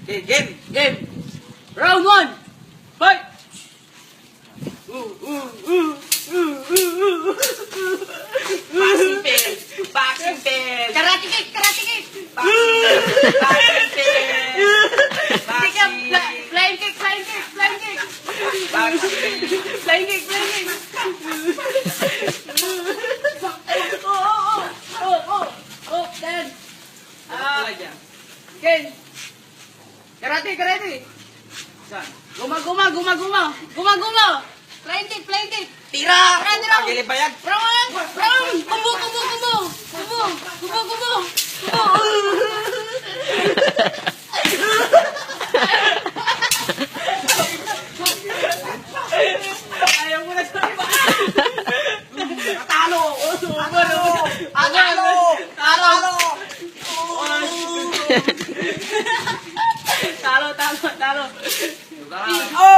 Game. Round 1. Fight. Boxing bell. Karate kick. Boxing bell. Flying kick. Flying kick. Oh, then. Game. Karate. Saan? Guma. Flying kick. Tira! Karate. Gilibayag! Round. Kubo. Ayaw mo na sa iba! Talo! Talo. Oh!